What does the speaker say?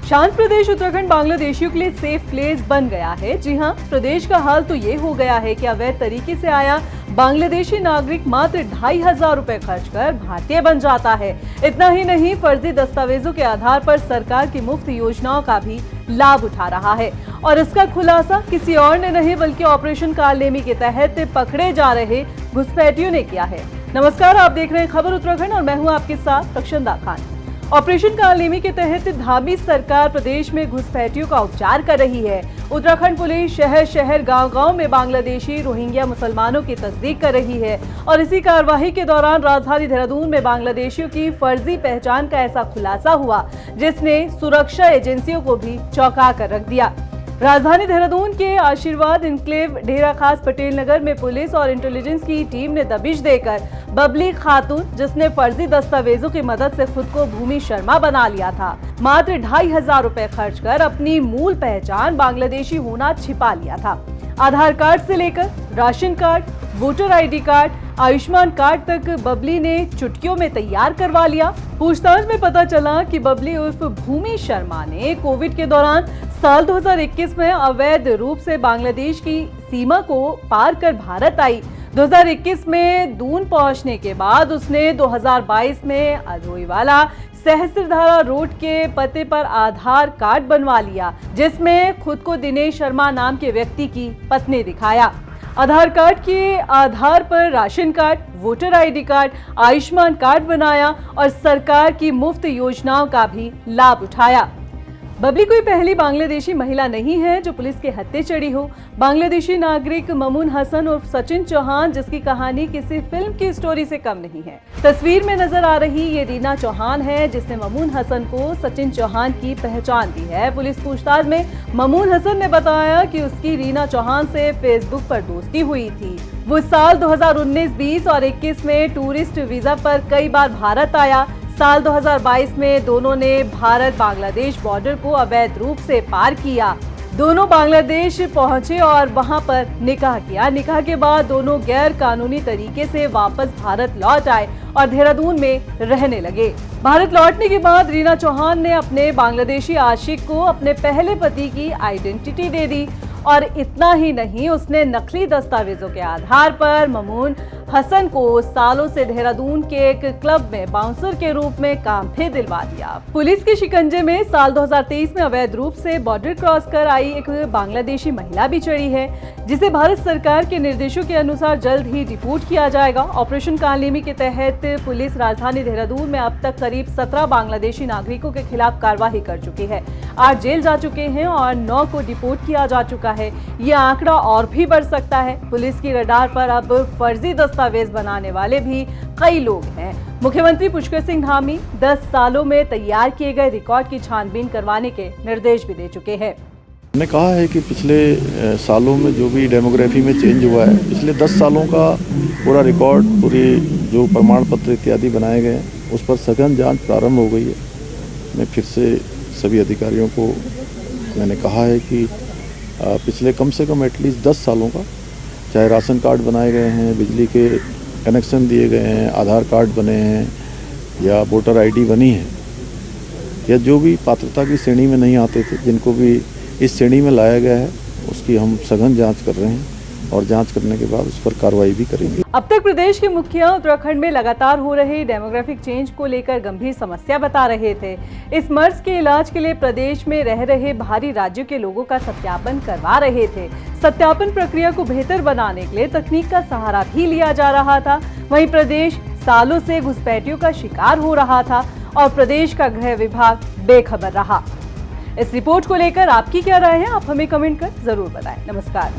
शांत प्रदेश उत्तराखंड बांग्लादेशियों के लिए सेफ प्लेस बन गया है। जी हां, प्रदेश का हाल तो ये हो गया है कि अवैध तरीके से आया बांग्लादेशी नागरिक मात्र 2,500 रुपए खर्च कर भारतीय बन जाता है। इतना ही नहीं, फर्जी दस्तावेजों के आधार पर सरकार की मुफ्त योजनाओं का भी लाभ उठा रहा है। और इसका खुलासा किसी और ने नहीं बल्कि ऑपरेशन कालनेमी के तहत पकड़े जा रहे घुसपैठियों ने किया है। नमस्कार, आप देख रहे हैं खबर उत्तराखंड और मैं हूं आपके साथ रक्षंदा खान। ऑपरेशन कालनेमी के तहत धामी सरकार प्रदेश में घुसपैठियों का उपचार कर रही है। उत्तराखंड पुलिस शहर शहर गांव-गांव में बांग्लादेशी रोहिंग्या मुसलमानों की तस्दीक कर रही है और इसी कार्यवाही के दौरान राजधानी देहरादून में बांग्लादेशियों की फर्जी पहचान का ऐसा खुलासा हुआ जिसने सुरक्षा एजेंसियों को भी चौंका कर रख दिया। राजधानी देहरादून के आशीर्वाद इनक्लेव डेरा खास पटेल नगर में पुलिस और इंटेलिजेंस की टीम ने दबिश देकर बबली खातून, जिसने फर्जी दस्तावेजों की मदद से खुद को भूमि शर्मा बना लिया था, मात्र 2,500 रुपए खर्च कर अपनी मूल पहचान बांग्लादेशी होना छिपा लिया था। आधार कार्ड से लेकर ration card, voter ID card, Ayushman card तक बबली ने चुटकियों में तैयार करवा लिया। पूछताछ में पता चला कि बबली उर्फ भूमि शर्मा ने कोविड के दौरान साल 2021 में अवैध रूप से बांग्लादेश की सीमा को पार कर भारत आई। 2021 में दून पहुंचने के बाद उसने 2022 में अधोईवाला सहस्त्रधारा रोड के पते पर आधार कार्ड बनवा लिया, जिसमें खुद को दिनेश शर्मा नाम के व्यक्ति की पत्नी दिखाया। आधार कार्ड के आधार पर ration card, voter ID card, Ayushman card बनाया और सरकार की मुफ्त योजनाओं का भी लाभ उठाया। बबली कोई पहली बांग्लादेशी महिला नहीं है जो पुलिस के हत्थे चढ़ी हो। बांग्लादेशी नागरिक ममून हसन उर्फ सचिन चौहान, जिसकी कहानी किसी फिल्म की स्टोरी से कम नहीं है। तस्वीर में नजर आ रही ये रीना चौहान है जिसने ममून हसन को सचिन चौहान की पहचान दी है। पुलिस पूछताछ में ममून हसन ने बताया कि उसकी रीना चौहान से फेसबुक पर दोस्ती हुई थी। वो साल 2019, 20 और 21 में टूरिस्ट वीजा पर कई बार भारत आया। साल 2022 में दोनों ने भारत बांग्लादेश बॉर्डर को अवैध रूप से पार किया। दोनों बांग्लादेश पहुंचे और वहां पर निकाह किया। निकाह के बाद दोनों गैर कानूनी तरीके से वापस भारत लौट आए और देहरादून में रहने लगे। भारत लौटने के बाद रीना चौहान ने अपने बांग्लादेशी आशिक को अपने पहले पति की आइडेंटिटी दे दी और इतना ही नहीं, उसने नकली दस्तावेजों के आधार पर ममून हसन को सालों से देहरादून के एक क्लब में बाउंसर के रूप में काम भी दिलवा दिया। पुलिस के शिकंजे में साल 2023 में अवैध रूप से बॉर्डर क्रॉस कर आई एक बांग्लादेशी महिला भी चढ़ी है, जिसे भारत सरकार के निर्देशों के अनुसार जल्द ही डिपोर्ट किया जाएगा। ऑपरेशन कालनेमी के तहत पुलिस राजधानी देहरादून में अब तक करीब 17 बांग्लादेशी नागरिकों के खिलाफ कार्रवाई कर चुकी है। 8 जेल जा चुके हैं और 9 को डिपोर्ट किया जा चुका है। ये आंकड़ा और भी बढ़ सकता है। पुलिस की रडार पर अब फर्जी दस्तावेज बनाने वाले भी कई लोग हैं। मुख्यमंत्री पुष्कर सिंह धामी 10 सालों में तैयार किए गए रिकॉर्ड की छानबीन करवाने के निर्देश भी दे चुके हैं। हमने कहा है कि पिछले सालों में जो भी डेमोग्राफी में चेंज हुआ है, पिछले 10 सालों का पूरा रिकॉर्ड, पूरी जो प्रमाण पत्र इत्यादि बनाए गए हैं, उस पर सघन जांच प्रारंभ हो गई है। मैं फिर से सभी अधिकारियों को मैंने कहा है कि पिछले कम से कम एटलीस्ट 10 सालों का, चाहे राशन कार्ड बनाए गए हैं, बिजली के कनेक्शन दिए गए हैं, आधार कार्ड बने हैं या वोटर आईडी बनी है, या जो भी पात्रता की श्रेणी में नहीं आते थे, जिनको भी इस श्रेणी में लाया गया है, उसकी हम सघन जांच कर रहे हैं और जांच करने के बाद उस पर कार्रवाई भी करेंगे। अब तक प्रदेश के मुखिया उत्तराखंड में लगातार हो रहे डेमोग्राफिक चेंज को लेकर गंभीर समस्या बता रहे थे। इस मर्ज के इलाज के लिए प्रदेश में रह रहे बाहरी राज्यों के लोगों का सत्यापन करवा रहे थे। सत्यापन प्रक्रिया को बेहतर बनाने के लिए तकनीक का सहारा भी लिया जा रहा था। वहीं प्रदेश सालों से घुसपैठियों का शिकार हो रहा था और प्रदेश का गृह विभाग बेखबर रहा। इस रिपोर्ट को लेकर आपकी क्या राय है, आप हमें कमेंट कर जरूर बताएं। नमस्कार।